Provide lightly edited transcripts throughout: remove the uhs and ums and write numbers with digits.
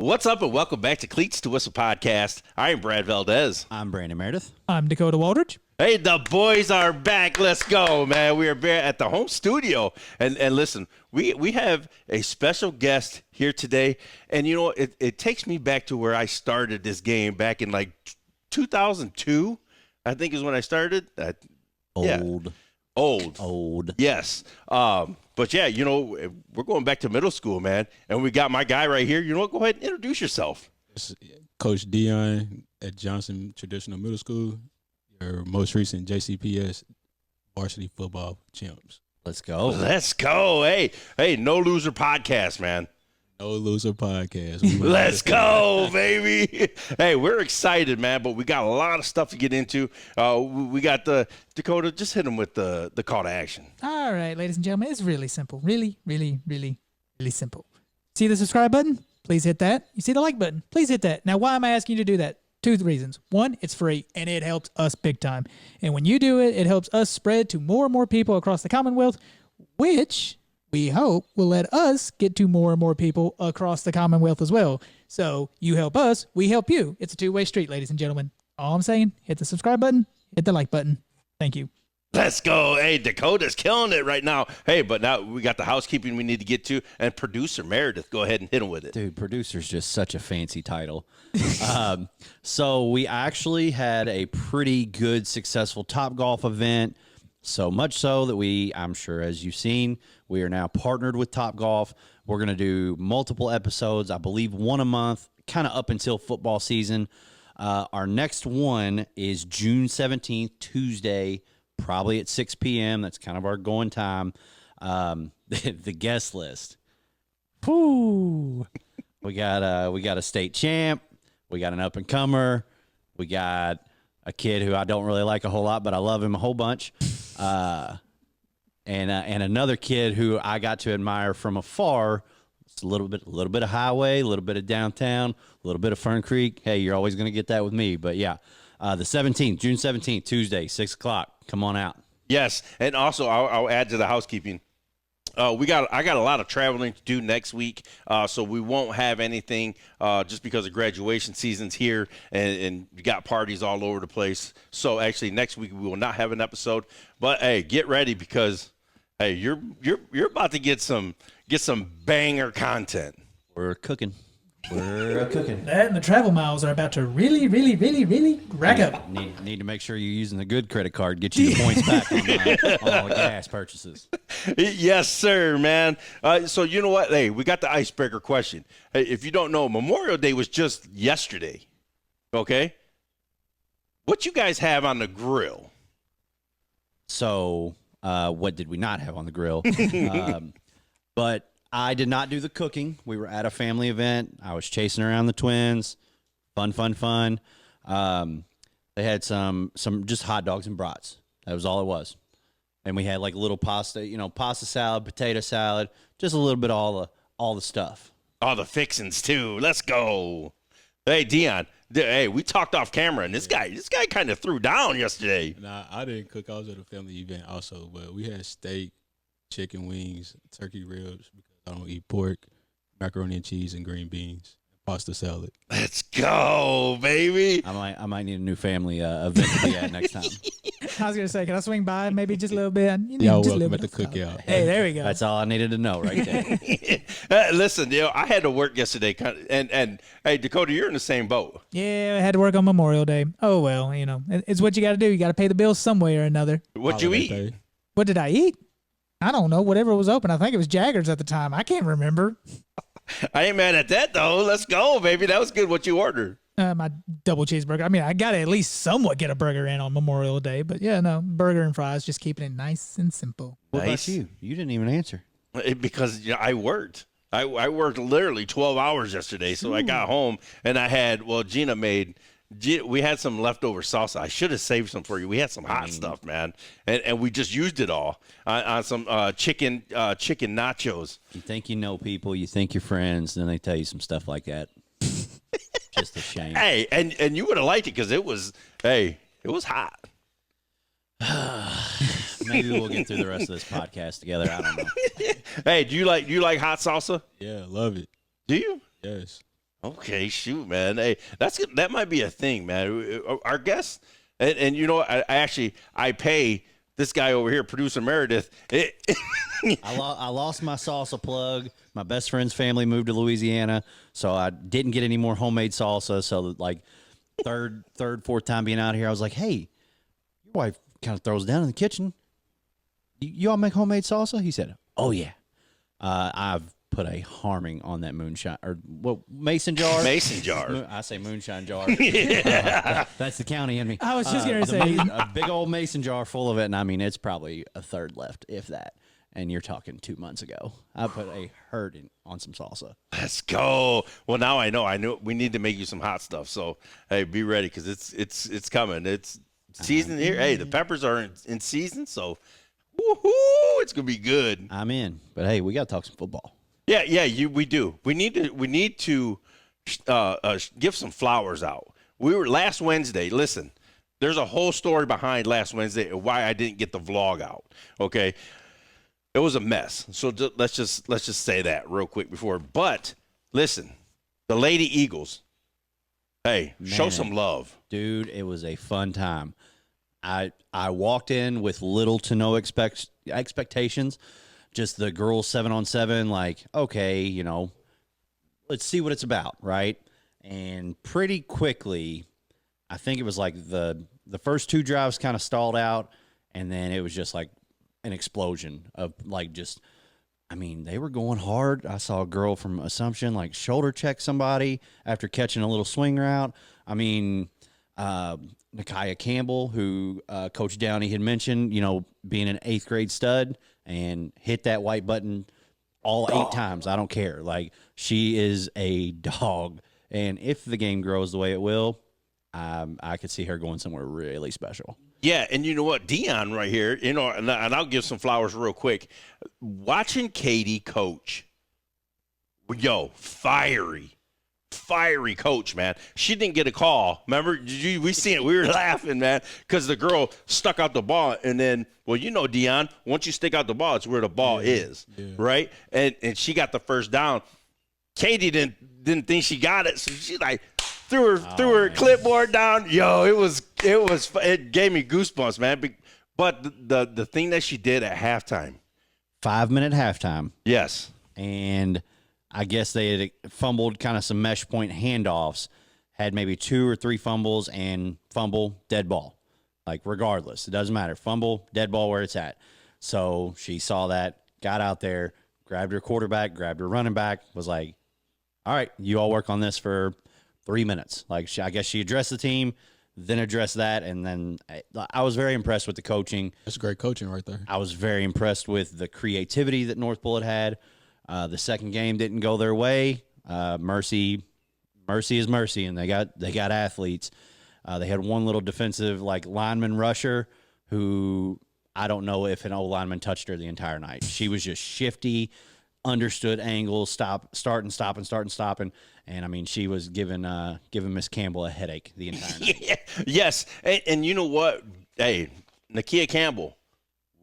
What's up, and welcome back to Cleats to Whistle podcast. I am Brad Valdez. I'm Brandon Meredith. I'm Dakota Waldridge. Hey, the boys are back. Let's go, man. We are back at the home studio. And listen, we have a special guest here today. And, you know, it takes me back to where I started this game back in, like, 2002, I think is when I started. Old. Yes. But, yeah, you know, we're going back to middle school, man. And we got my guy right here. You know what? Go ahead and introduce yourself. Coach Deion at Johnson Traditional Middle School, your most recent JCPS varsity football champs. Let's go. Let's go. Hey, No Loser podcast, man. No Loser podcast. Let's go, baby. Hey, we're excited, man, but we got a lot of stuff to get into. We got the Dakota, just hit him with the call to action. All right, ladies and gentlemen, it's really simple. Really simple. See the subscribe button? Please hit that. You see the like button? Please hit that. Now, why am I asking you to do that? Two reasons. One, it's free, and it helps us big time. And when you do it, it helps us spread to more and more people across the Commonwealth, which we hope will let us get to more and more people across the Commonwealth as well. So you help us, we help you. It's a two-way street, ladies and gentlemen. All I'm saying, hit the subscribe button, hit the like button. Thank you. Let's go. Hey, Dakota's killing it right now. Hey, but now we got the housekeeping we need to get to, and producer Meredith, go ahead and hit him with it. Dude, producer's just such a fancy title. So we actually had a pretty good, successful Topgolf event. So much so that I'm sure as you've seen, we are now partnered with Topgolf. We're going to do multiple episodes, I believe one a month, kind of up until football season. Our next one is June 17th, Tuesday, probably at 6 p.m. That's kind of our going time. The guest list. Whew. We got a state champ. We got an up-and-comer. We got a kid who I don't really like a whole lot, but I love him a whole bunch. And another kid who I got to admire from afar. It's a little bit of highway, a little bit of downtown, a little bit of Fern Creek. Hey, you're always going to get that with me. But, yeah, the 17th, June 17th, Tuesday, 6 o'clock. Come on out. Yes, and also I'll add to the housekeeping. I got a lot of traveling to do next week, so we won't have anything just because of graduation season's here, and you got parties all over the place. So actually, next week we will not have an episode. But hey, get ready because hey, you're about to get some banger content. We're cooking. That and the travel miles are about to really rack up. Need to make sure you're using the good credit card. Get you the points back on all the gas purchases. Yes, sir, man. So you know what? Hey, we got the icebreaker question. Hey, if you don't know, Memorial Day was just yesterday. Okay? What you guys have on the grill? So what did we not have on the grill? But I did not do the cooking. We were at a family event. I was chasing around the twins. Fun. They had some just hot dogs and brats. That was all it was. And we had like a little pasta salad, potato salad, just a little bit of all the stuff. All the fixings too. Let's go. Hey, Deion. Hey, we talked off camera, and this guy kind of threw down yesterday. Nah, I didn't cook. I was at a family event also, but we had steak, chicken wings, turkey ribs because I don't eat pork, macaroni and cheese, and green beans, pasta salad. Let's go, baby. I might need a new family event to be at next time. I was going to say, can I swing by maybe just a little bit? Y'all just welcome at the cookout. Hey, there we go. That's all I needed to know right there. Listen, I had to work yesterday, and hey, Dakota, you're in the same boat. Yeah, I had to work on Memorial Day. Oh, well, it's what you got to do. You got to pay the bills some way or another. What'd you eat? What did I eat? I don't know. Whatever was open. I think it was Jaguars at the time. I can't remember. I ain't mad at that, though. Let's go, baby. That was good what you ordered. My double cheeseburger. I mean, I got to at least somewhat get a burger in on Memorial Day. But, yeah, no, burger and fries, just keeping it nice and simple. What about you? You didn't even answer. Because I worked. I worked literally 12 hours yesterday. So I got home, and I had, Gina made – we had some leftover salsa. I should have saved some for you. We had some hot stuff, man, and we just used it all on some chicken nachos. You think you know people, you think you're friends, then they tell you some stuff like that. Just a shame. Hey, and you would have liked it because it was hot. Maybe we'll get through the rest of this podcast together. I don't know. Hey, do you like hot salsa? Yeah, love it. Do you? Yes. Okay, shoot, man. Hey, that might be a thing, man. Our guests, and you know, I pay this guy over here, producer Meredith. I lost my salsa plug. My best friend's family moved to Louisiana, so I didn't get any more homemade salsa. So like third, fourth time being out here, I was like, hey, your wife kind of throws down in the kitchen. You all make homemade salsa? He said, oh yeah. I've put a harming on that moonshine or mason jar. Mason jar. I say moonshine jar. Yeah. That's the county in me. I was just gonna say a big old mason jar full of it, and I mean it's probably a third left, if that. And you're talking 2 months ago. I put a hurt on some salsa. Let's go. Well, now I know. I knew we need to make you some hot stuff. So hey, be ready because it's coming. It's season here. Hey, the peppers are in season, so woohoo! It's gonna be good. I'm in, but hey, we got to talk some football. Yeah. We do. We need to give some flowers out. We were last Wednesday. Listen, there's a whole story behind last Wednesday of why I didn't get the vlog out. Okay, it was a mess. So let's just say that real quick before. But listen, the Lady Eagles. Hey, show some love, dude. It was a fun time. I walked in with little to no expectations. Just the girls 7-on-7, like, okay, you know, let's see what it's about, right? And pretty quickly, I think it was like the first 2 drives kind of stalled out, and then it was just like an explosion of like just, I mean, they were going hard. I saw a girl from Assumption like shoulder check somebody after catching a little swing route. I mean, Nakia Campbell, who Coach Downey had mentioned, you know, being an 8th grade stud and hit that white button all 8 times. I don't care. Like, she is a dog. And if the game grows the way it will, I could see her going somewhere really special. Yeah, and you know what? Deion right here, you know, and I'll give some flowers real quick. Watching Katie coach, yo, fiery coach, man. She didn't get a call. Remember? We seen it. We were laughing, man, because the girl stuck out the ball, and then, well, you know, Deion, once you stick out the ball, it's where the ball is, right? And she got the first down. Katie didn't think she got it, so she like threw her clipboard down. Yo, it gave me goosebumps, man. But the thing that she did at halftime, 5-minute halftime. Yes, and I guess they had fumbled kind of some mesh point handoffs, had maybe 2 or 3 fumbles, and fumble, dead ball. Like, regardless, it doesn't matter. Fumble, dead ball where it's at. So she saw that, got out there, grabbed her quarterback, grabbed her running back, was like, all right, you all work on this for 3 minutes. Like, I guess she addressed the team, then addressed that, and then I was very impressed with the coaching. That's great coaching right there. I was very impressed with the creativity that North Bullitt had. The second game didn't go their way. Mercy is mercy, and they got athletes. They had one little defensive like lineman rusher who I don't know if an old lineman touched her the entire night. She was just shifty, understood angles, starting, and I mean she was giving Miss Campbell a headache the entire night. Yeah. Yes, and you know what? Hey, Nakia Campbell,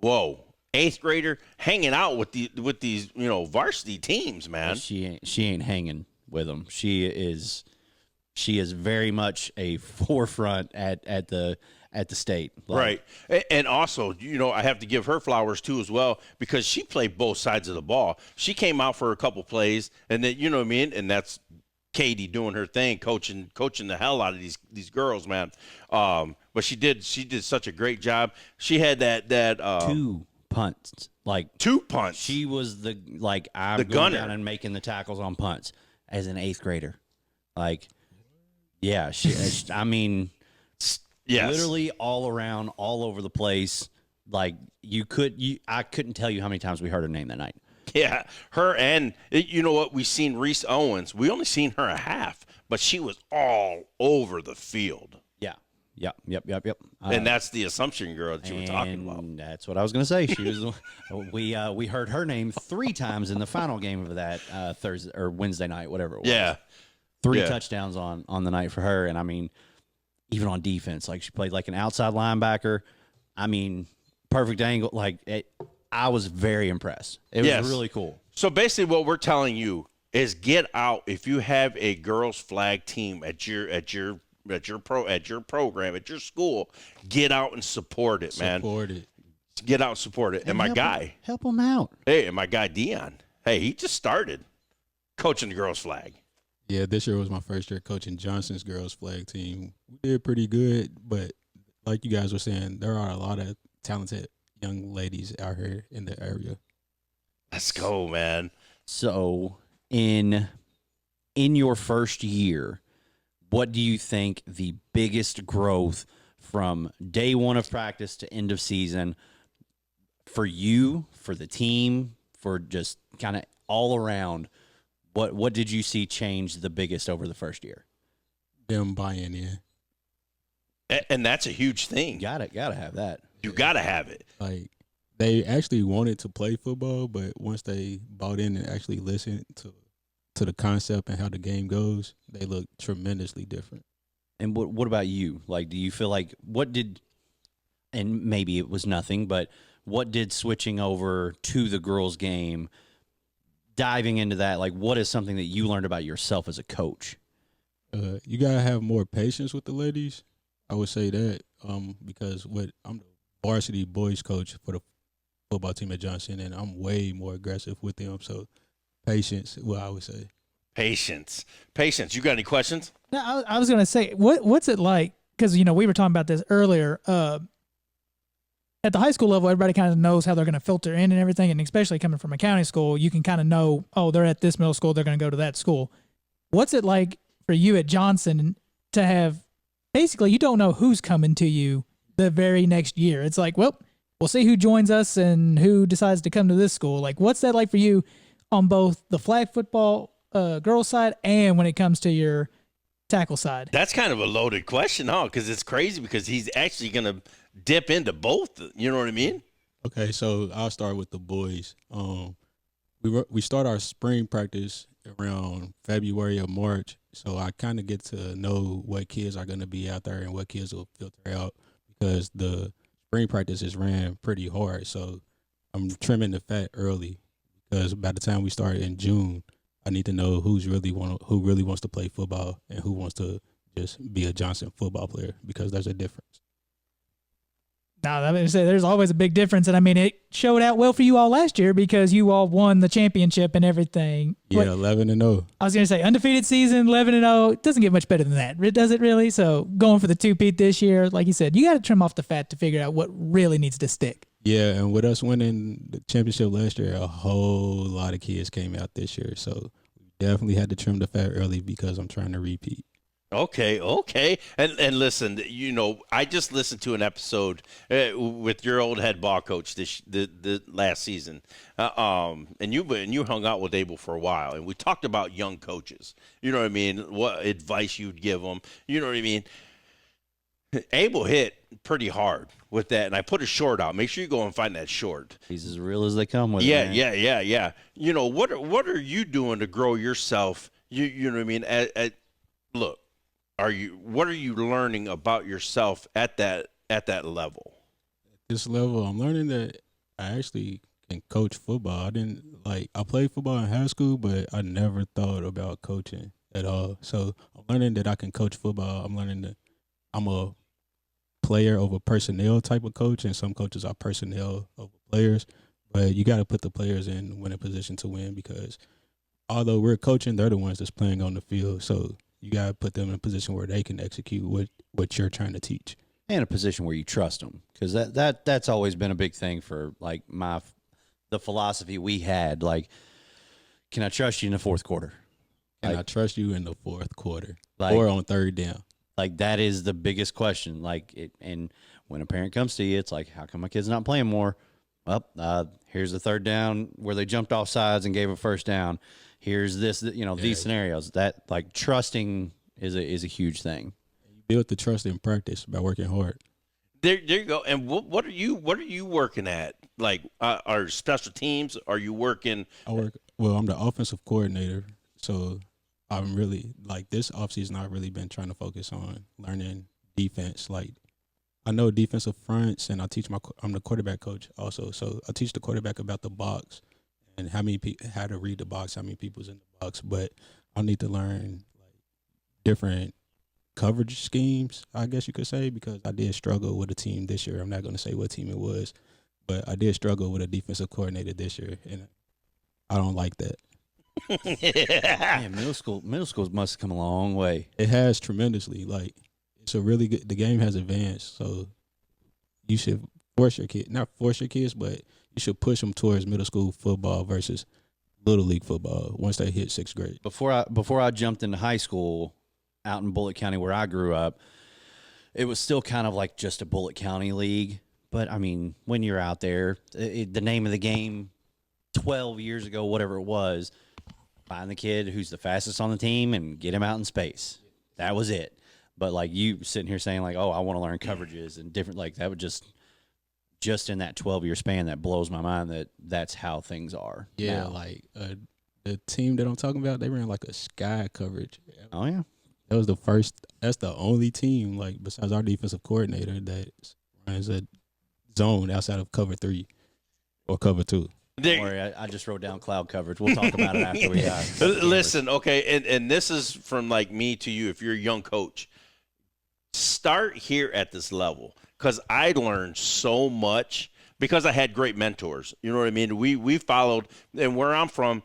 whoa. 8th grader hanging out with these you know varsity teams, man. But she ain't hanging with them. She is very much a forefront at the state. Right. And also, you know, I have to give her flowers too as well because she played both sides of the ball. She came out for a couple plays, and then you know what I mean, and that's Katie doing her thing, coaching the hell out of these girls, man. But she did such a great job. She had that 2 punts, like 2 punts. She was the I'm the going gunner down and making the tackles on punts as an 8th grader. Like, yeah, I mean, yes. Literally all around, all over the place. Like I couldn't tell you how many times we heard her name that night. Yeah, her and you know what? We seen Reese Owens. We only seen her a half, but she was all over the field. Yep. And that's the Assumption girl that you were talking about. That's what I was going to say. She was. We heard her name 3 times in the final game of that Thursday or Wednesday night, whatever it was. Yeah, 3 touchdowns on the night for her, and I mean, even on defense, like she played like an outside linebacker. I mean, perfect angle. I was very impressed. It was really cool. So basically, what we're telling you, is get out. If you have a girls flag team at your program at your school, get out and support it, man. Support it. Get out and support it. And my guy, help them out. hey, and my guy Deion, hey, he just started coaching the girls flag. Yeah, this year was my first year coaching Johnson's girls flag team. We did pretty good, but like you guys were saying, there are a lot of talented young ladies out here in the area. Let's go, man. So in your first year, what do you think the biggest growth from day one of practice to end of season for you, for the team, for just kind of all around? What did you see change the biggest over the first year? Them buying in. And that's a huge thing. Gotta have that. You got to have it. Like, they actually wanted to play football, but once they bought in and actually listened to the concept and how the game goes, they look tremendously different. And what about you? Like, do you feel like and maybe it was nothing, but what did switching over to the girls' game, diving into that, like, what is something that you learned about yourself as a coach? You gotta have more patience with the ladies. I would say that because I'm the varsity boys coach for the football team at Johnson, and I'm way more aggressive with them. So patience, well, I would say. Patience. You got any questions? No, I was going to say, what's it like? Because, we were talking about this earlier. At the high school level, everybody kind of knows how they're going to filter in and everything. And especially coming from a county school, you can kind of know, oh, they're at this middle school, they're going to go to that school. What's it like for you at Johnson to have, basically, you don't know who's coming to you the very next year. It's like, well, we'll see who joins us and who decides to come to this school. Like, what's that like for you on both the flag football girls side and when it comes to your tackle side? That's kind of a loaded question, huh? Because it's crazy because he's actually going to dip into both. You know what I mean? Okay, so I'll start with the boys. We start our spring practice around February or March, so I kind of get to know what kids are going to be out there and what kids will filter out because the spring practices ran pretty hard. So I'm trimming the fat early because by the time we start in June, I need to know who really wants to play football and who wants to just be a Johnson football player because there's a difference. Now, I mean, there's always a big difference, and I mean, it showed out well for you all last year because you all won the championship and everything. Yeah, 11-0. I was going to say undefeated season, 11-0. It doesn't get much better than that, does it? Really? So going for the two-peat this year, like you said, you got to trim off the fat to figure out what really needs to stick. Yeah, and with us winning the championship last year, a whole lot of kids came out this year, so we definitely had to trim the fat early because I'm trying to repeat. Okay. And listen, I just listened to an episode with your old head ball coach the last season, and you hung out with Abel for a while, and we talked about young coaches. You know what I mean? What advice you'd give them? You know what I mean? Abel hit pretty hard with that, and I put a short out. Make sure you go and find that short. He's as real as they come with. Yeah. What are you doing to grow yourself? You know what I mean? Look. What are you learning about yourself at that level? At this level, I'm learning that I actually can coach football. I played football in high school, but I never thought about coaching at all. So I'm learning that I can coach football. I'm learning that I'm a player over personnel type of coach, and some coaches are personnel over players. But you got to put the players in winning position to win because although we're coaching, they're the ones that's playing on the field. So you got to put them in a position where they can execute what you're trying to teach. And a position where you trust them, because that's always been a big thing for like the philosophy we had. Like, can I trust you in the fourth quarter? Can I trust you in the fourth quarter or on third down? Like, that is the biggest question. And when a parent comes to you, it's like, how come my kid's not playing more? Well, here's the third down where they jumped off sides and gave a first down. Here's this, these scenarios. That, like, trusting is a huge thing. You build the trust in practice by working hard. There you go. And what are you working at? Like, are special teams? Are you working? I'm the offensive coordinator, so I'm really this offseason. I've really been trying to focus on learning defense. Like, I know defensive fronts, and I'm the quarterback coach also. So I teach the quarterback about the box and how to read the box, how many people's in the box. But I need to learn like different coverage schemes, I guess you could say, because I did struggle with a team this year. I'm not going to say what team it was, but I did struggle with a defensive coordinator this year, and I don't like that. Man, middle school must have come a long way. It has tremendously. Like, it's a really good. The game has advanced, so you should not force your kids, but you should push them towards middle school football versus little league football once they hit 6th grade. Before I jumped into high school out in Bullitt County where I grew up, it was still kind of like just a Bullitt County league. But I mean, when you're out there, the name of the game 12 years ago, whatever it was, find the kid who's the fastest on the team and get him out in space. That was it. But like you sitting here saying like, oh, I want to learn coverages and different, like that would just in that 12-year span, that blows my mind that that's how things are. Yeah, now. like the team that I'm talking about, they ran like a sky coverage. Oh yeah. That was that's the only team, like, besides our defensive coordinator, that runs a zone outside of cover 3 or cover 2. Don't worry, I just wrote down cloud coverage. We'll talk about it after we Listen, okay, and this is from like me to you. If you're a young coach, start here at this level, because I learned so much because I had great mentors. You know what I mean? We followed, and where I'm from,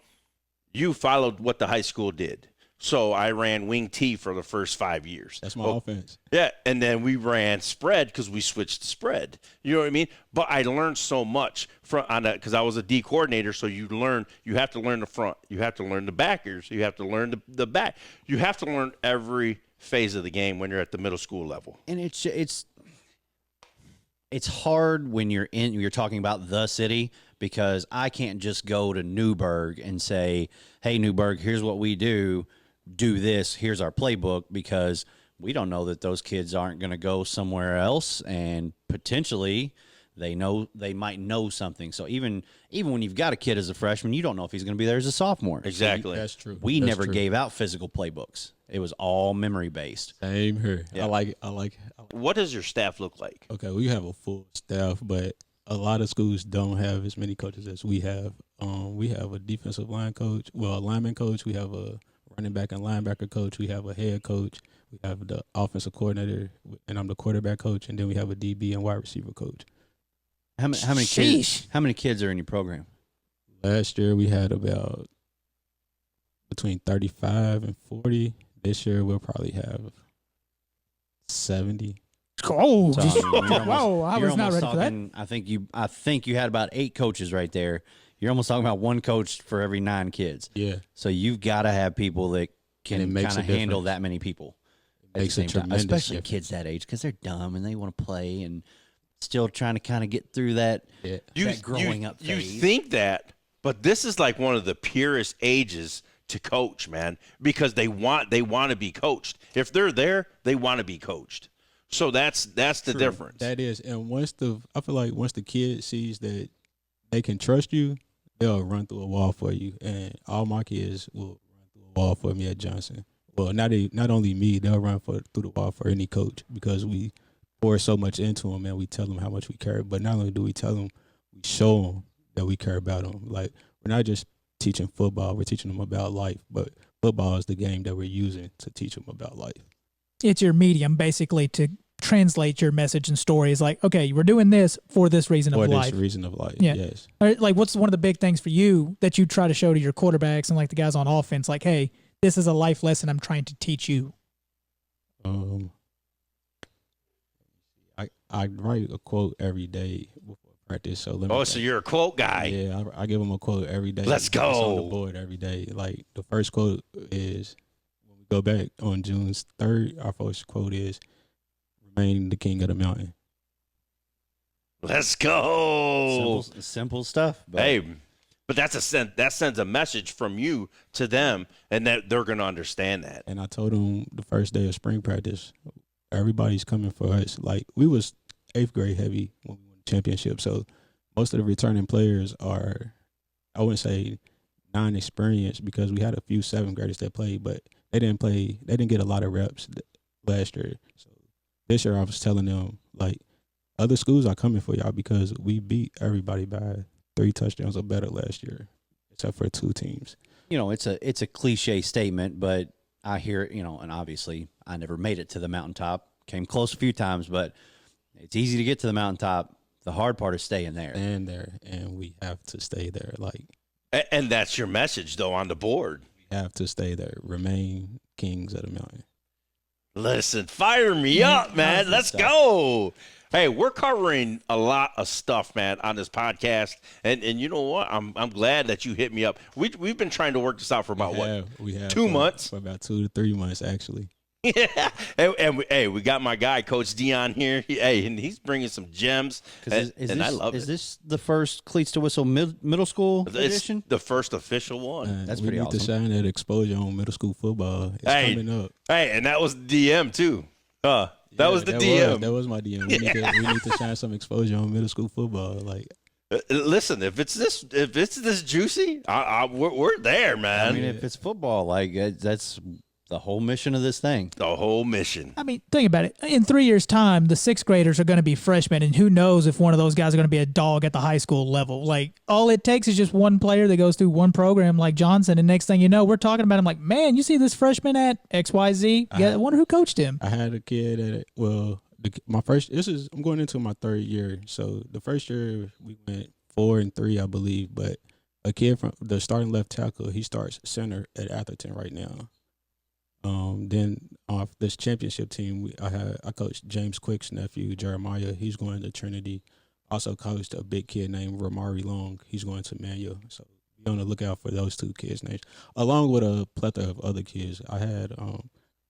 you followed what the high school did. So I ran wing T for the first 5 years. That's my offense. Yeah, and then we ran spread because we switched to spread. You know what I mean? But I learned so much on that because I was a D coordinator. So you have to learn the front, you have to learn the backers, you have to learn the back, you have to learn every phase of the game when you're at the middle school level. And it's hard when you're talking about the city, because I can't just go to Newburgh and say, hey, Newburgh, here's what we do this, here's our playbook, because we don't know that those kids aren't going to go somewhere else, and potentially they might know something. So even when you've got a kid as a freshman, you don't know if he's going to be there as a sophomore. Exactly. That's true. We That's never true. gave out physical playbooks. It was all memory based. Same here. Yeah. I like it. What does your staff look like? Okay, we have a full staff, but a lot of schools don't have as many coaches as we have. We have a defensive line coach, a lineman coach. We have a running back and linebacker coach. We have a head coach. We have the offensive coordinator, and I'm the quarterback coach. And then we have a DB and wide receiver coach. How many kids? How many kids are in your program? Last year we had about between 35 and 40. This year we'll probably have 70. Oh, So, I mean, you're whoa! I you're was not almost ready for that. talking- I think you had about 8 coaches right there. You're almost talking about one coach for every 9 kids. Yeah, So you've got to have people that And it can makes kind a of handle difference. that many people. At the makes a same time, tremendous especially difference. kids that age, because they're dumb and they want to play and still trying to kind of get through that. yeah. That growing up You phase. think that, but this is like one of the purest ages to coach, man, because they want to be coached. If they're there, they want to be coached. So that's the difference. That is, and I feel like once the kid sees that they can trust you, they'll run through a wall for you. And all my kids will run through a wall for me at Johnson. Well, not only me, they'll run through the wall for any coach, because we pour so much into them and we tell them how much we care. But not only do we tell them, we show them that we care about them. Like, we're not just teaching football, we're teaching them about life. But football is the game that we're using to teach them about life. It's your medium basically to translate your message and stories. Like, okay, we're doing this for this reason For of this life. reason of life, Yeah. yes. Or, like, what's one of the big things for you that you try to show to your quarterbacks and like the guys on offense? Like, hey, this is a life lesson I'm trying to teach you. I write a quote every day before practice. So let me. Oh, so you're a quote guy. Yeah, I give them a quote every day. Let's It's on the go. board every day. Like, the first quote is, when we go back on June 3rd, our first quote is, "Remain the king of the mountain." Let's go. Simple stuff. But Hey, but that sends a message from you to them, and that they're going to understand that. And I told them the first day of spring practice, everybody's coming for us. Like, we was 8th grade heavy when we won the championship. So most of the returning players are, I wouldn't say non-experienced, because we had a few 7th graders that played, but they didn't get a lot of reps last year. So this year I was telling them, like, other schools are coming for y'all because we beat everybody by 3 touchdowns or better last year. except for 2 teams. It's a cliche statement, but I hear it, and obviously I never made it to the mountaintop. Came close a few times, but it's easy to get to the mountaintop. The hard part is staying there. And we have to stay there. Like, And that's your message, though, on the board. we have to stay there. Remain kings of the mountain. Listen, fire me up, man. Let's go. Hey, we're covering a lot of stuff, man, on this podcast, and you know what? I'm glad that you hit me up. We've been trying to work this out for about We have 2 months? For about 2 to 3 months, actually. Yeah, we got my guy, Coach Deion here. And he's bringing some gems, I love it. Is this the first Cleats to Whistle middle school It's edition? the first official one. That's we pretty need to awesome. shine that exposure on middle school football. It's coming up. Hey, and that was DM too. That was the DM. That was my DM. We need to shine some exposure on middle school football. Like, Listen, if it's this juicy, we're there, man. I mean, if it's football, like that's the whole mission of this thing. The whole mission. I mean, think about it. In 3 years' time, the 6th graders are going to be freshmen, and who knows if one of those guys are going to be a dog at the high school level. Like, all it takes is just one player that goes through one program like Johnson, and next thing you know, we're talking about him like, man, you see this freshman at XYZ? I wonder who coached him. I had a kid I'm going into my 3rd year. So the first year we went 4-3, I believe, but a kid from the starting left tackle, he starts center at Atherton right now. Then off this championship team, I coached James Quick's nephew, Jeremiah. He's going to Trinity. Also coached a big kid named Ramari Long. He's going to Manual. So be on the lookout for those 2 kids' names, along with a plethora of other kids. I had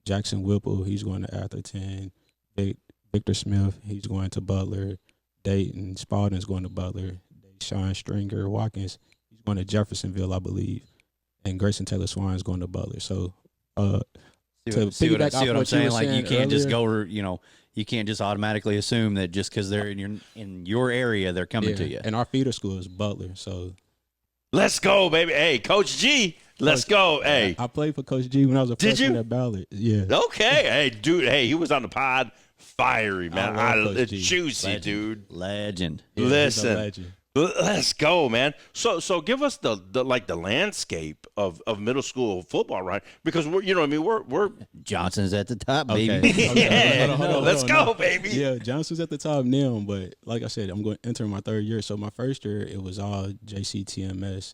Jackson Whipple. He's going to Atherton. Victor Smith. He's going to Butler. Dayton Spalding's going to Butler. Sean Stringer Watkins. He's going to Jeffersonville, I believe. And Grayson Taylor Swine's going to Butler. So, See what I'm saying? Like, you can't just earlier, go, you can't just automatically assume that just because they're in your area, they're coming to you. And our feeder school is Butler. So Let's go, baby. Hey, Coach G, let's go. Hey, I played for Coach G when I was a freshman at Ballard. Yeah. okay. Hey, dude. Hey, he was on the pod. Fiery, man. I love Coach G. Juicy, Legend. dude. Legend. Yeah, he's a Listen. legend. Let's go, man. So give us the landscape of middle school football, right? Because we're Johnson's at the top, Okay. baby. yeah. Hold on, Let's go, no. baby. Yeah, Johnson's at the top now, but like I said, I'm going to enter my 3rd year. So my first year, it was all JCTMS,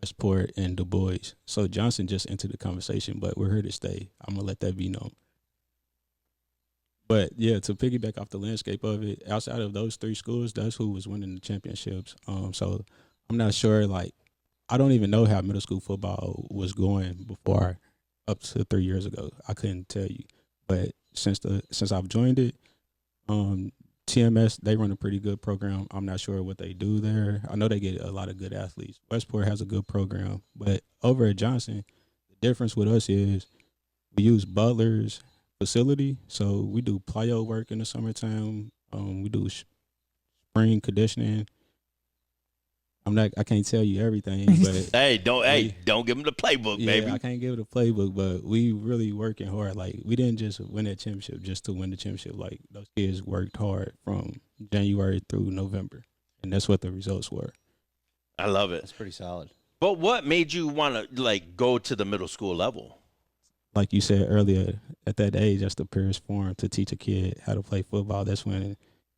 Westport, and Du Bois. So Johnson just entered the conversation, but we're here to stay. I'm going to let that be known. But, yeah, to piggyback off the landscape of it, outside of those 3 schools, that's who was winning the championships. So I'm not sure, like, I don't even know how middle school football was going before up to 3 years ago. I couldn't tell you. But since I've joined it, TMS, they run a pretty good program. I'm not sure what they do there. I know they get a lot of good athletes. Westport has a good program. But over at Johnson, the difference with us is we use Butler's facility. So we do plyo work in the summertime. We do spring conditioning. I can't tell you everything, but don't give him the playbook, yeah, baby. I can't give it a playbook, but we really working hard. Like, we didn't just win that championship just to win the championship. Like, those kids worked hard from January through November, and that's what the results were. I love it. That's pretty solid. But what made you want to go to the middle school level? Like you said earlier, at that age, that's the purest form to teach a kid how to play football. That's when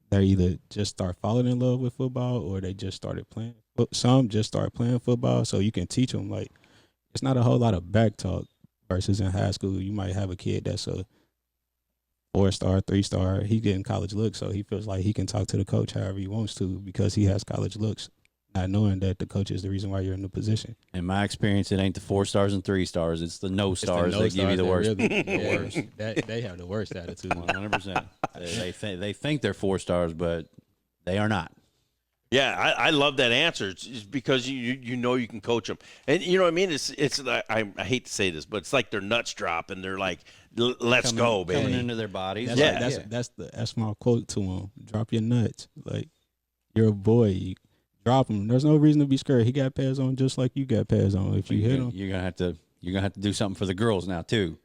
they either just start falling in love with football or they just started playing. Some just start playing football, so you can teach them. Like, it's not a whole lot of back talk versus in high school. You might have a kid that's a 4-star, 3-star. He getting college looks, so he feels like he can talk to the coach however he wants to because he has college looks, not knowing that the coach is the reason why you're in the position. In my experience, it ain't the 4 stars and 3 stars. It's the no stars that give you the worst. They have the worst attitude. 100%. They think they're 4 stars, but they are not. Yeah, I love that answer. It's because you know you can coach them, and you know what I mean. It's like, I hate to say this, but it's like their nuts drop and they're like, "Let's go, baby." Coming into their bodies. That's my quote to them. Drop your nuts. Like, you're a boy. You drop him. There's no reason to be scared. He got pads on just like you got pads on. If you hit him, you're gonna have to do something for the girls now too.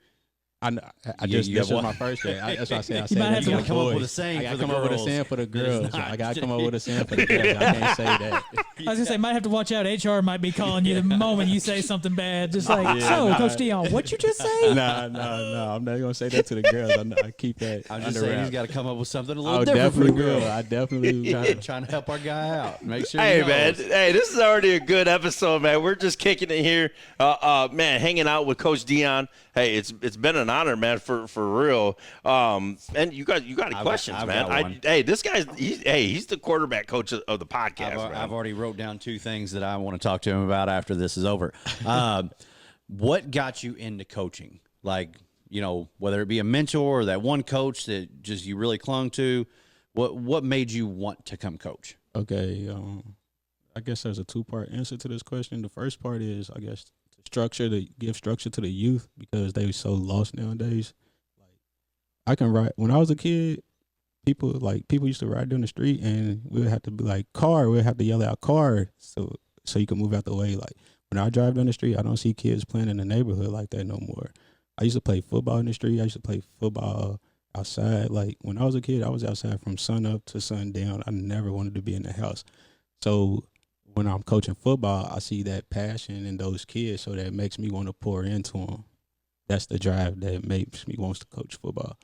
I You- just you this have was what? my first day. That's why I said might have to You gotta come up with a boys. saying I gotta for the come up with a girls saying for the that is girls. not- I gotta come up with a saying for the girls. I can't say that. I was gonna say, might have to watch out. HR might be calling you the moment you say something bad. Just like, Coach Deion, what you just say? Nah. I'm not gonna say that to the girls. I keep that. I'm just under saying wraps. he's got to come up with something a little I different for the definitely will. girl. I definitely will. Trying to help our guy out. Make sure. Hey he man, knows. hey, this is already a good episode, man. We're just kicking it here, man. Hanging out with Coach Deion. Hey, it's been an honor, man, for real. And you got any questions, I've man? got one. Hey, this guy's he's the quarterback coach of the podcast. man. I've already wrote down 2 things that I want to talk to him about after this is over. What got you into coaching? Like, whether it be a mentor or that one coach that just you really clung to, what made you want to come coach? Okay. I guess there's a 2-part answer to this question. The first part is, I guess, to give structure to the youth because they so lost nowadays. Like, I can ride when I was a kid. People used to ride down the street and we would have to be like car. We'd have to yell out car so you can move out the way. Like when I drive down the street, I don't see kids playing in the neighborhood like that no more. I used to play football in the street. I used to play football outside. Like when I was a kid, I was outside from sun up to sundown. I never wanted to be in the house. So when I'm coaching football, I see that passion in those kids, so that makes me want to pour into them. That's the drive that makes me want to coach football.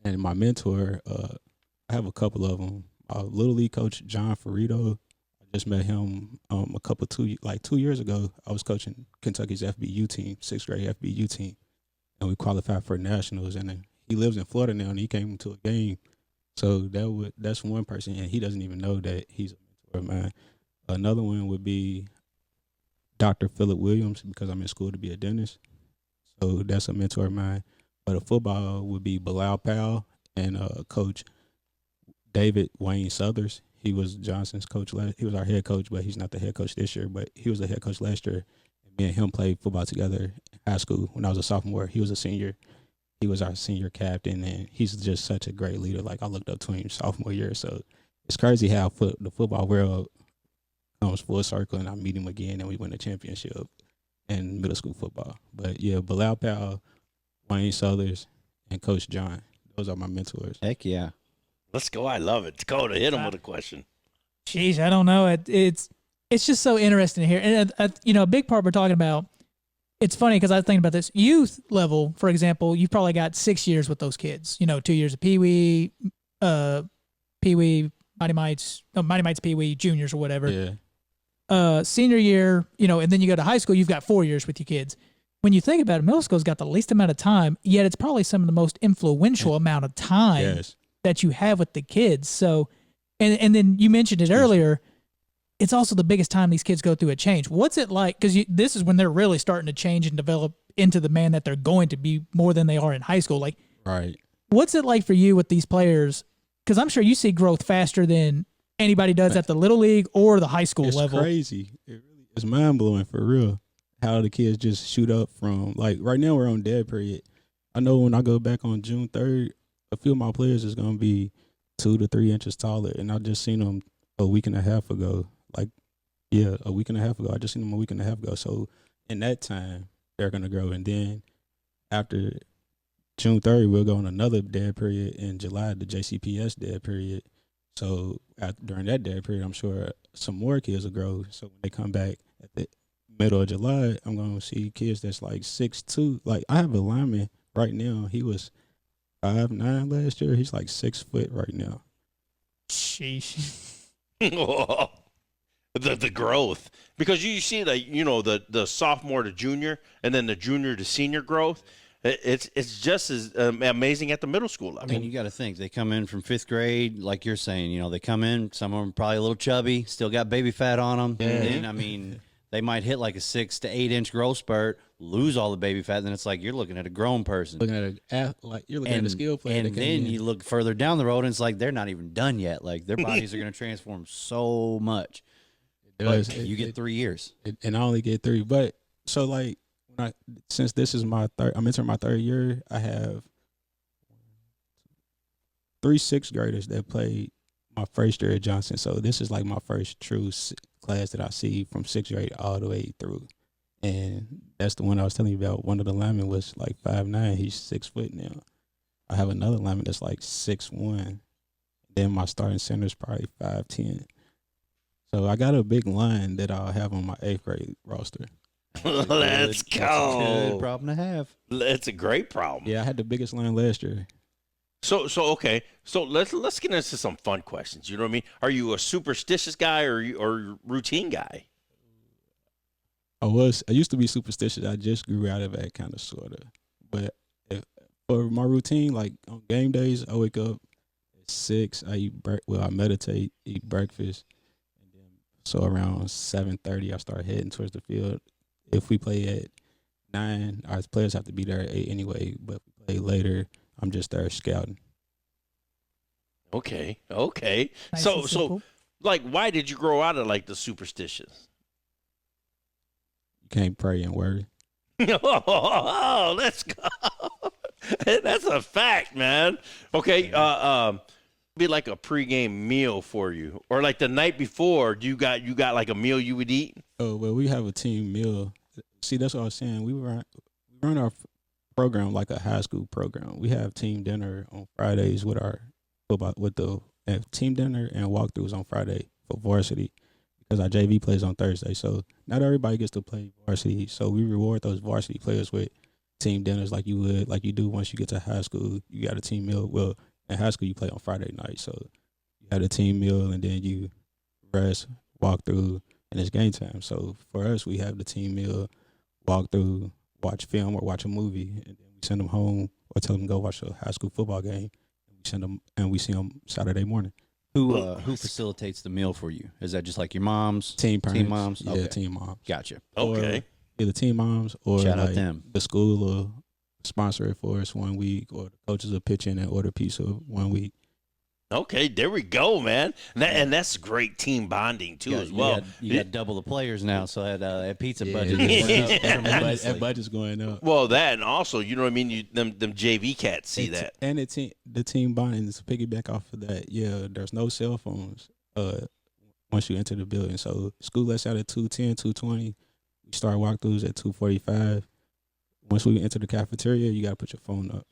And my mentor, I have a couple of them. Little league coach John Ferrito. I just met him 2 years ago. I was coaching Kentucky's FBU team, 6th grade FBU team, and we qualified for nationals. And then he lives in Florida now, and he came to a game. So that's one person, and he doesn't even know that he's a mentor of mine. Another one would be Dr. Philip Williams because I'm in school to be a dentist. So that's a mentor of mine. But a football would be Bilal Powell and Coach David Wayne Southers. He was Johnson's coach. He was our head coach, but he's not the head coach this year. But he was the head coach last year. And me and him played football together in high school when I was a sophomore. He was a senior. He was our senior captain, and he's just such a great leader. Like, I looked up to him sophomore year. So it's crazy how the football world comes full circle, and I meet him again, and we win a championship in middle school football. But, yeah, Bilal Powell, Wayne Southers, and Coach John. Those are my mentors. Heck yeah. Let's go. I love it. Dakota, hit him with a question. Jeez, I don't know. It's just so interesting to hear. And, a big part we're talking about, it's funny because I was thinking about this. Youth level, for example, you've probably got 6 years with those kids. 2 years of Pee Wee, Mighty Mites, Pee Wee, juniors or whatever. Yeah. Senior year, and then you go to high school, you've got 4 years with your kids. When you think about it, middle school's got the least amount of time, yet it's probably some of the most influential amount of time Yes. that you have with the kids. So, and then you mentioned it earlier, it's also the biggest time these kids go through a change. What's it like? Because this is when they're really starting to change and develop into the man that they're going to be more than they are in high school. Like, Right. what's it like for you with these players? Because I'm sure you see growth faster than anybody does at the little league or the high school It's level. crazy. It really is mind blowing for real. How the kids just shoot up from, like, right now we're on dead period. I know when I go back on June 3rd, a few of my players is going to be 2 to 3 inches taller. And I just seen them a week and a half ago. A week and a half ago. I just seen them a week and a half ago. So in that time, they're going to grow. And then after June 3rd, we'll go on another dead period in July, the JCPS dead period. So during that dead period, I'm sure some more kids will grow. So when they come back at the middle of July, I'm going to see kids that's like 6'2". Like, I have a lineman right now. He was 5'9" last year. He's like 6 foot right now. Sheesh. The growth, because you see the sophomore to junior and then the junior to senior growth. It's just as amazing at the middle school level. I mean, you got to think they come in from 5th grade, like you're saying. They come in. Some of them probably a little chubby, still got baby fat on them. Yeah. And then, they might hit like a 6 to 8 inch growth spurt, lose all the baby fat. And then it's like you're looking at a grown person. Looking at you're looking at a skill player. And then you look further down the road, and it's like they're not even done yet. Like, their bodies are going to transform so much. But you get 3 years. And I only get 3. But so, like, since this is I'm entering my 3rd year, I have 3 6th graders that played my first year at Johnson. So this is like my first true class that I see from 6th grade all the way through. And that's the one I was telling you about. One of the linemen was like 5'9". He's 6 foot now. I have another lineman that's like 6'1". Then my starting center is probably 5'10". So I got a big line that I'll have on my 8th grade roster. Let's That's a go. good problem to have. It's a great problem. Yeah, I had the biggest line last year. So okay. So let's get into some fun questions. You know what I mean? Are you a superstitious guy or routine guy? I used to be superstitious. I just grew out of that kind of sort of. But for my routine, like on game days, I wake up at 6. I meditate, eat breakfast, and then so around 7:30, I start heading towards the field. If we play at 9, our players have to be there at 8 anyway. But if we play later, I'm just there scouting. Okay. Nice So and simple. like, why did you grow out of like the superstitious? You can't pray and worry. Oh, let's go. That's a fact, man. Okay, be like a pregame meal for you, or like the night before. You got like a meal you would eat. Oh well, we have a team meal. See, that's what I was saying. We run our program like a high school program. We have team dinner on Fridays with our football team dinner and walkthroughs on Friday for varsity because our JV plays on Thursday. So not everybody gets to play varsity. So we reward those varsity players with team dinners like you do once you get to high school. You got a team meal. Well, in high school you play on Friday night, so you had a team meal and then you rest, walk through, and it's game time. So for us, we have the team meal, walk through, watch film or watch a movie, and then we send them home or tell them to go watch a high school football game. And we see them Saturday morning. Who facilitates the meal for you? Is that just like your mom's? Team parents. Team moms? Yeah, Okay. team moms. Gotcha. Okay. Or either team moms or Shout out like them. the school will sponsor it for us 1 week, or the coaches will pitch in and order pizza 1 week. Okay, there we go, man. And that's great team bonding too, as well. You got double the players now, so that pizza budget Yeah. is going up tremendously. That budget's going up. Well, that and also, you know what I mean. Them JV cats see that. And the team bonding is to piggyback off of that. Yeah, there's no cell phones once you enter the building. So school lets out at 2:10, 2:20. We start walkthroughs at 2:45. Once we enter the cafeteria, you gotta put your phone up.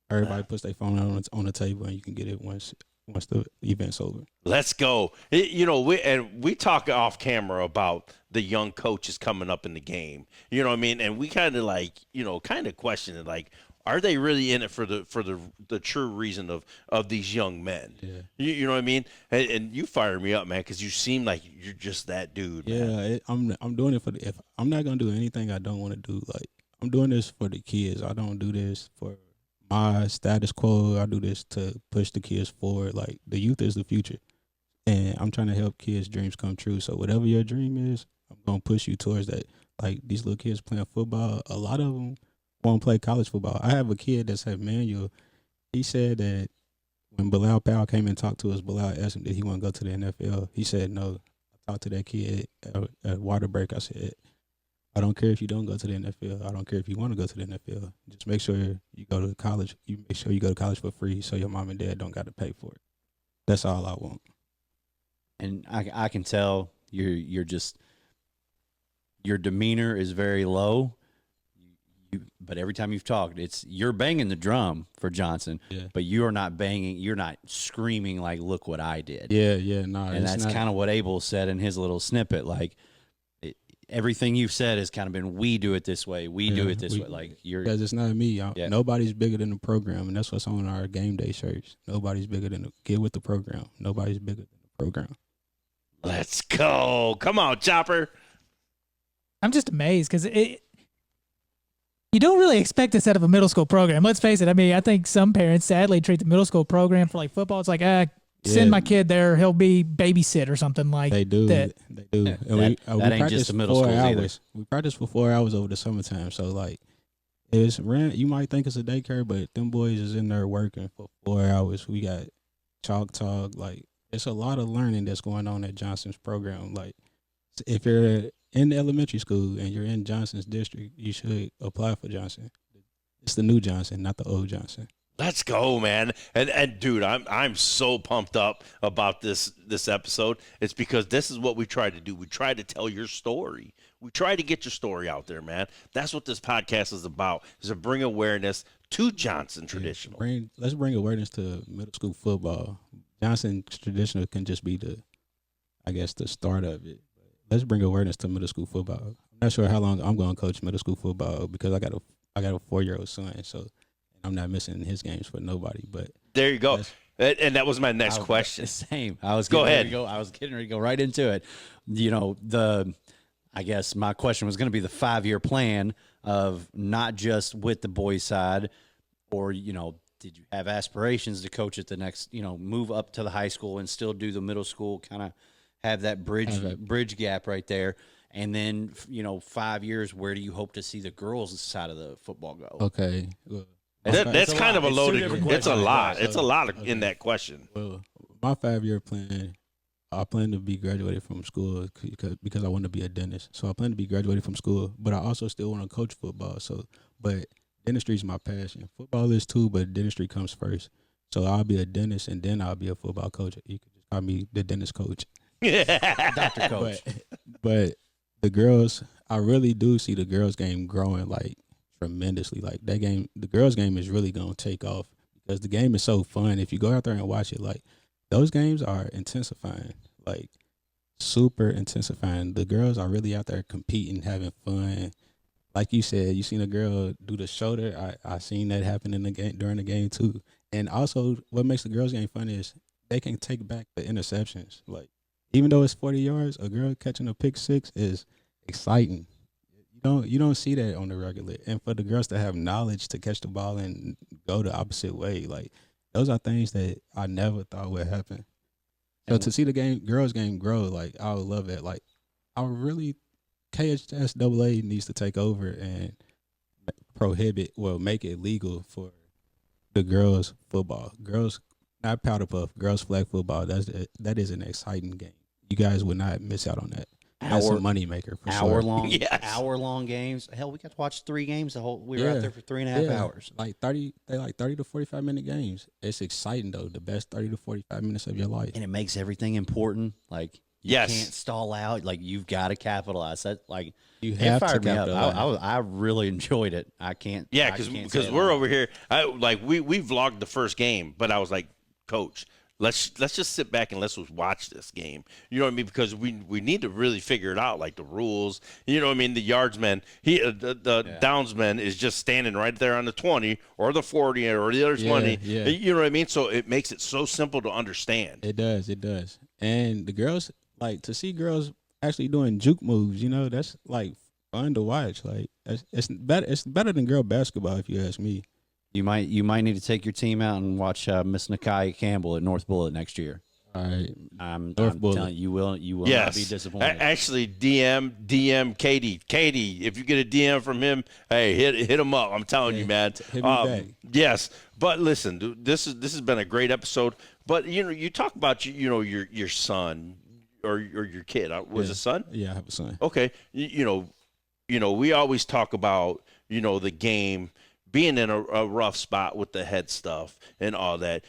Everybody puts their phone on the table, and you can get it once the event's over. Let's go. We talk off camera about the young coaches coming up in the game. You know what I mean? And we kind of question it, like, are they really in it for the true reason of these young men? Yeah. You know what I mean? And you fire me up, man, because you seem like you're just that dude, man. Yeah, I'm doing it if I'm not gonna do anything I don't want to do. Like, I'm doing this for the kids. I don't do this for my status quo. I do this to push the kids forward. Like, the youth is the future, and I'm trying to help kids' dreams come true. So whatever your dream is, I'm gonna push you towards that. Like, these little kids playing football, a lot of them won't play college football. I have a kid that's at Manual. He said that when Bilal Powell came and talked to us, Bilal asked him did he want to go to the NFL. He said no. I talked to that kid at water break. I said, I don't care if you don't go to the NFL. I don't care if you want to go to the NFL. Just make sure you go to college. You make sure you go to college for free, so your mom and dad don't got to pay for it. That's all I want. And I can tell you're just, your demeanor is very low. But every time you've talked, you're banging the drum for Johnson, Yeah. but you are not banging. You're not screaming like, "Look what I did." Yeah, no. And that's kind of what Abel said in his little snippet. Like, everything you've said has kind of been, "We do it this way. We do it this way." Like, you're, because it's not me. Yeah. Nobody's bigger than the program, and that's what's on our game day shirts. Nobody's bigger than get with the program. Nobody's bigger than the program. Let's go. Come on, Chopper. I'm just amazed because you don't really expect this out of a middle school program. Let's face it. I mean, I think some parents sadly treat the middle school program for like football. It's like, send my kid there. He'll be babysit or something like They do. that. They do. Yeah, And we ain't practice just the middle 4 schools either. hours. We practice for 4 hours over the summertime. So, like, you might think it's a daycare, but them boys is in there working for 4 hours. We got chalk talk. Like, it's a lot of learning that's going on at Johnson's program. Like, if you're in elementary school and you're in Johnson's district, you should apply for Johnson. It's the new Johnson, not the old Johnson. Let's go, man. And dude, I'm so pumped up about this episode. It's because this is what we try to do. We try to tell your story. We try to get your story out there, man. That's what this podcast is about, is to bring awareness to Johnson Traditional. Let's bring awareness to middle school football. Johnson Traditional can just be the start of it. Let's bring awareness to middle school football. I'm not sure how long I'm going to coach middle school football because I got a 4-year-old son, so I'm not missing his games for nobody. But there you go. And that was my next question. Same. Go ahead. I was getting ready to go right into it. I guess my question was going to be the 5-year plan of not just with the boys side, or, did you have aspirations to coach at the next, move up to the high school and still do the middle school, kind of have that bridge gap right there. And then, 5 years, where do you hope to see the girls' side of the football go? Okay. Well, that's kind of a loaded. It's a lot. It's a lot in that question. Well, my 5-year plan, I plan to be graduated from school because I want to be a dentist. So I plan to be graduated from school, but I also still want to coach football. But dentistry is my passion. Football is too, but dentistry comes first. So I'll be a dentist and then I'll be a football coach. You can just call me the dentist coach. Dr. Coach. But the girls, I really do see the girls game growing like tremendously. Like that game, the girls game is really going to take off because the game is so fun. If you go out there and watch it, like those games are intensifying, like super intensifying. The girls are really out there competing, having fun. Like you said, you seen a girl do the shoulder. I seen that happen in the game during the game too. And also, what makes the girls game fun is they can take back the interceptions. Like even though it's 40 yards, a girl catching a pick six is exciting. You don't see that on the regular. And for the girls to have knowledge to catch the ball and go the opposite way, like those are things that I never thought would happen. So to see the girls game grow, like I would love it. Like I would really, KHSAA needs to take over and make it legal for the girls football. Girls, not powder puff, girls flag football. That is an exciting game. You guys would not miss out on that. That's a moneymaker for sure. Hour-long games. Hell, we got to watch 3 games. We were out there for 3.5 hours. Like 30 to 45 minute games. It's exciting though. The best 30 to 45 minutes of your life. And it makes everything important. Like you can't stall out. Like you've got to capitalize. That like you have fired to me capitalize. up. I really enjoyed it. I can't. Yeah, because we're over here. We vlogged the first game, but I was like, Coach, let's just sit back and let's watch this game. You know what I mean? Because we need to really figure it out, like the rules. You know what I mean? The yardsman, the downsman is just standing right there on the 20 or the 40 or the other 20. Yeah. You know what I mean? So it makes it so simple to understand. It does. And the girls, like to see girls actually doing juke moves, that's like fun to watch. Like it's better than girl basketball if you ask me. You might need to take your team out and watch Miss Nakia Campbell at North Bullet next year. All right, I'm telling you, you will not be disappointed. Actually, DM Katie, if you get a DM from him, hey, hit him up. I'm telling you, man. Hit me back. Yes, but listen, dude, this has been a great episode. But you talk about your son or your kid. Was it son? Yeah, I have a son. Okay, we always talk about the game being in a rough spot with the head stuff and all that.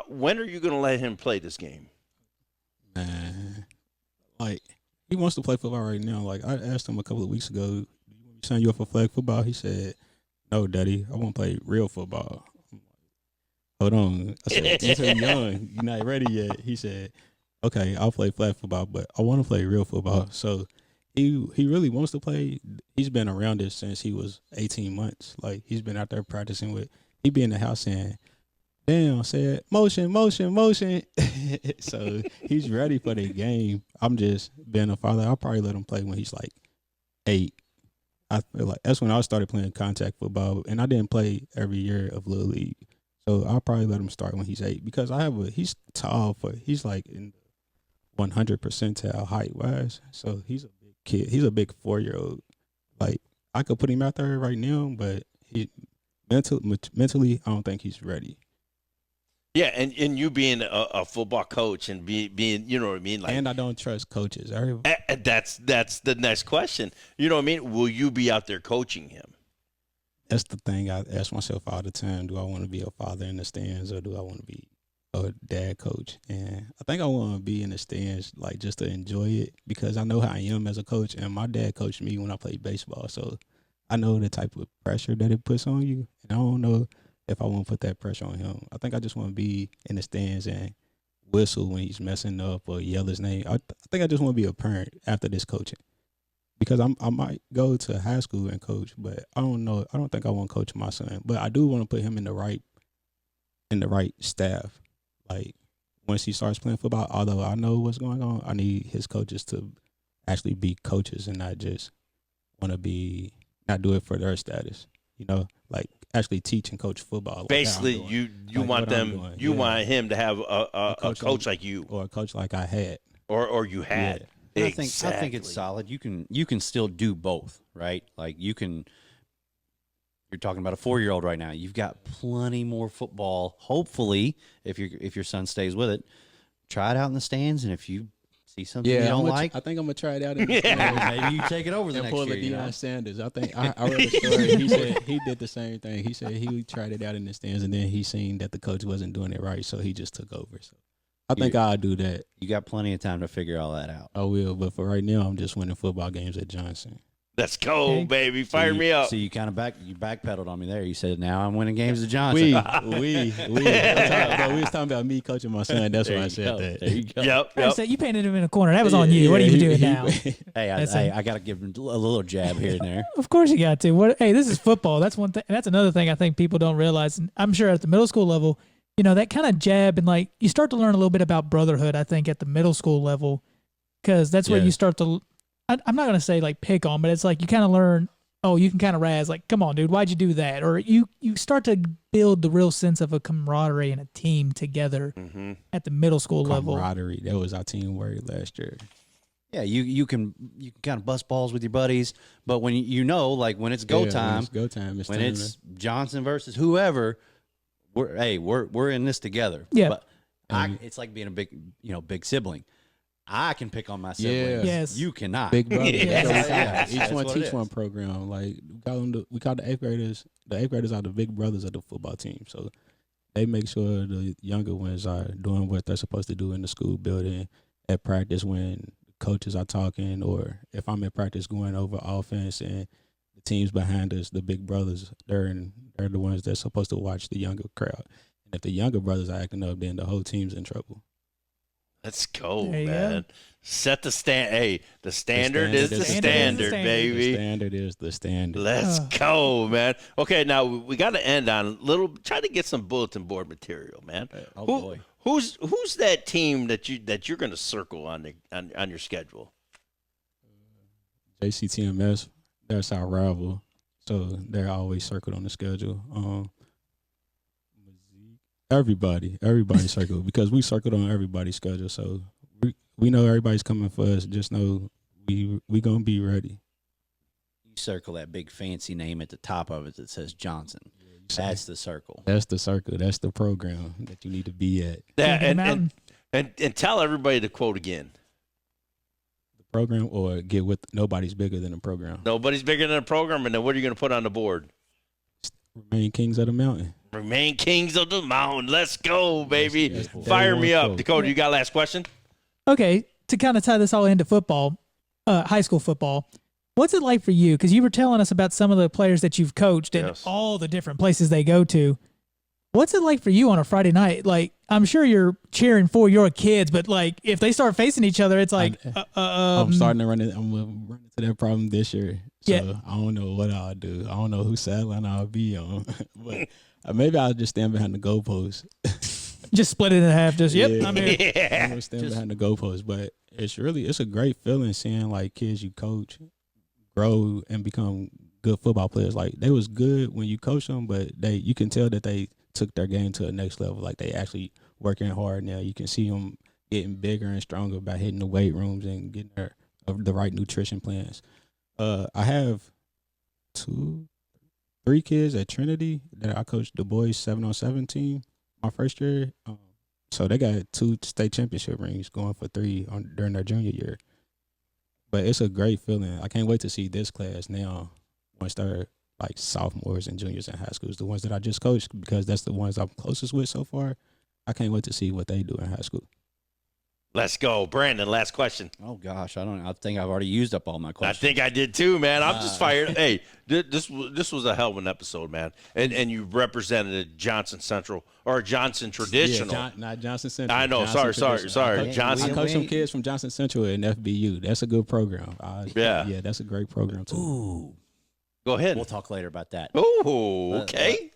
When are you going to let him play this game? Man, like he wants to play football right now. Like I asked him a couple of weeks ago, "Do you want me to sign you up for flag football?" He said, "No, Daddy, I want to play real football." I'm like, hold on, I said, "You're too young. You're not ready yet." He said, "Okay, I'll play flag football, but I want to play real football." So he really wants to play. He's been around this since he was 18 months. Like he's been out there practicing with. He be in the house saying, "Damn," said motion. So he's ready for the game. I'm just being a father. I'll probably let him play when he's like 8. I feel like that's when I started playing contact football, and I didn't play every year of Little League. So I'll probably let him start when he's 8 because he's tall he's like in the 100 percentile height wise. So he's a big kid. He's a big 4-year-old. Like I could put him out there right now, but he mentally I don't think he's ready. Yeah, and you being a football coach and being, you know what I mean? Like, and I don't trust coaches. That's the next question. You know what I mean? Will you be out there coaching him? That's the thing I ask myself all the time. Do I want to be a father in the stands or do I want to be a dad coach, and I think I want to be in the stands, like just to enjoy it, because I know how I am as a coach, and my dad coached me when I played baseball, so I know the type of pressure that it puts on you, and I don't know if I want to put that pressure on him. I think I just want to be in the stands and whistle when he's messing up or yell his name. I think I just want to be a parent after this coaching, because I might go to high school and coach, but I don't know. I don't think I want to coach my son, but I do want to put him in the right staff. Like once he starts playing football, although I know what's going on, I need his coaches to actually be coaches and not just want to not do it for their status. You know, like actually teach and coach football. Like Basically, you like want them, you want him to have a coach like you, or a coach like I had, or you had. I Exactly. think it's solid. You can still do both, right? Like you're talking about a 4-year-old right now. You've got plenty more football. Hopefully, if your son stays with it, try it out in the stands, and if you see something you don't like, I think I'm gonna try it out in the stands. maybe you take it over the And next pull year. a You know? Deion Sanders. I think I read a story. He said he did the same thing. He said he tried it out in the stands, and then he seen that the coach wasn't doing it right, so he just took over. So I think I'll do that. You got plenty of time to figure all that out. I will, but for right now, I'm just winning football games at Johnson. Let's go, Okay. baby. Fire me up. So you kind of backpedaled on me there. You said now I'm winning games at Johnson. We was talking about me coaching my son. That's why I said that. There you go. Yep. So you painted him in a corner. That was on you. What are you doing now? Hey, I got to give him a little jab here and there. Of course you got to. Hey, this is football. That's one thing. That's another thing I think people don't realize. And I'm sure at the middle school level, you know, that kind of jab and like you start to learn a little bit about brotherhood. I think at the middle school level, because that's where Yeah. you start to. I'm not gonna say like pick on, but it's like you kind of learn. Oh, you can kind of razz like, come on, dude, why'd you do that? Or you start to build the real sense of a camaraderie and a team together at the middle school level. Camaraderie. That was our team word last year. Yeah, you can kind of bust balls with your buddies, but when like when it's go time, When it's go time. when it's Johnson versus whoever, we're in this together. Yeah. But it's like being a big sibling. I can pick on my siblings. Yes. You cannot. Big brother. Yeah. Each That's one what it teach is. one program. Like we call the eighth graders. The eighth graders are the big brothers of the football team. So they make sure the younger ones are doing what they're supposed to do in the school building, at practice when coaches are talking, or if I'm at practice going over offense and the teams behind us, the big brothers, they're the ones that's supposed to watch the younger crowd. And if the younger brothers are acting up, then the whole team's in trouble. Let's go, There you man. Set the stand. Hey, the standard is the standard. standard, The baby. standard is the standard. Let's go, man. Okay, now we got to end on try to get some bulletin board material, man. Oh, Who- boy. Who's that team that you're going to circle on your schedule? JCTMS, that's our rival, so they're always circled on the schedule. Everybody circled because we circled on everybody's schedule, so we know everybody's coming for us. Just know we gonna be ready. You circle that big fancy name at the top of it that says Johnson. That's the circle. That's the circle. That's the program that you need to be at. Yeah, King of the Mountain. and tell everybody the quote again. The program, or get with nobody's bigger than the program. Nobody's bigger than a program, and then what are you going to put on the board? Remain kings of the mountain. Remain kings of the mountain. Let's go, baby. Yes, Fire me up. quote. Dakota, you got last question? Okay, to kind of tie this all into football, high school football, what's it like for you? Because you were telling us about some of the players that you've coached and Yes. all the different places they go to. What's it like for you on a Friday night? Like, I'm sure you're cheering for your kids, but like if they start facing each other, it's like, I'm starting to run into that problem this year. So Yeah. I don't know what I'll do. I don't know whose sideline I'll be on. But maybe I'll just stand behind the goalpost. just split it in half. Just, yep, Yeah. I'm here. I'm Yeah. gonna stand behind the goalpost. But it's a great feeling seeing like kids you coach grow and become good football players. Like they was good when you coach them, but you can tell that they took their game to the next level. Like they actually working hard now. You can see them getting bigger and stronger by hitting the weight rooms and getting the right nutrition plans. I have 3 kids at Trinity that I coached the boys 7-on-7 team my first year. So they got 2 state championship rings, going for 3 during their junior year. But it's a great feeling. I can't wait to see this class now once they're like sophomores and juniors in high schools, the ones that I just coached, because that's the ones I'm closest with so far. I can't wait to see what they do in high school. Let's go, Brandon. Last question. Oh gosh, I think I've already used up all my I questions. think I did too, man. I'm just fired. Hey, this was a hell of an episode, man. And you represented Johnson Central or Johnson Traditional. Yeah, not Johnson Central. I know. Johnson Sorry. Traditional. Johnson. I coach some kids from Johnson Central in FBU. That's a good program. Yeah, that's a great program too. Ooh, go ahead. we'll talk later about that. Ooh, okay.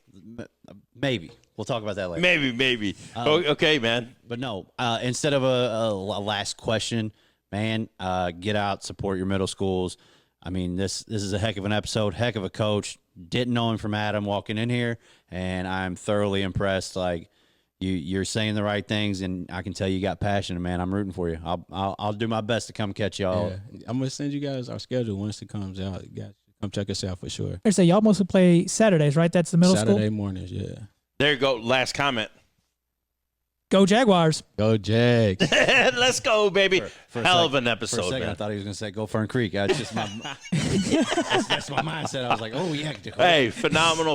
Maybe we'll talk about that later. Maybe. Okay, man. But no, instead of a last question, man, get out, support your middle schools. I mean, this is a heck of an episode, heck of a coach. Didn't know him from Adam walking in here, and I'm thoroughly impressed. Like you're saying the right things, and I can tell you got passion, man. I'm rooting for you. I'll do my best to come catch y'all. Yeah. I'm gonna send you guys our schedule once it comes out. You guys come check us out for sure. I say y'all mostly play Saturdays, right? That's the middle Saturday school. mornings, yeah. There you go. Last comment. Go Jaguars. Go Jags. Let's go, baby. For a Hell sec- of an For a episode, second, I man. thought he was going to say go Fern Creek. That's just my that's my mindset. I was like, oh yeah. Hey, phenomenal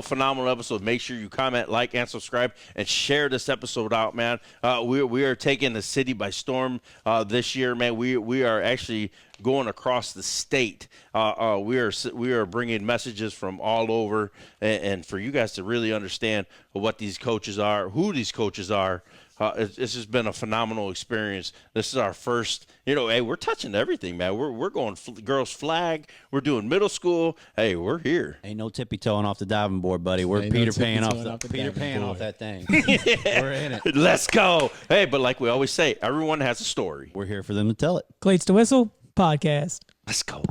episode. Make sure you comment, like, and subscribe, and share this episode out, man. We are taking the city by storm this year, man. We are actually going across the state. We are bringing messages from all over, and for you guys to really understand what these coaches are, who these coaches are. It's just been a phenomenal experience. This is our first, hey, we're touching everything, man. We're going girls flag. We're doing middle school. Hey, we're here. Ain't no tippy toeing off the diving board, buddy. We're Ain't no Peter Pan tippy-toeing off off the Peter diving Pan board. off that thing. We're in it. Let's go. Hey, but like we always say, everyone has a story. We're here for them to tell it. Cleats to Whistle podcast. Let's go.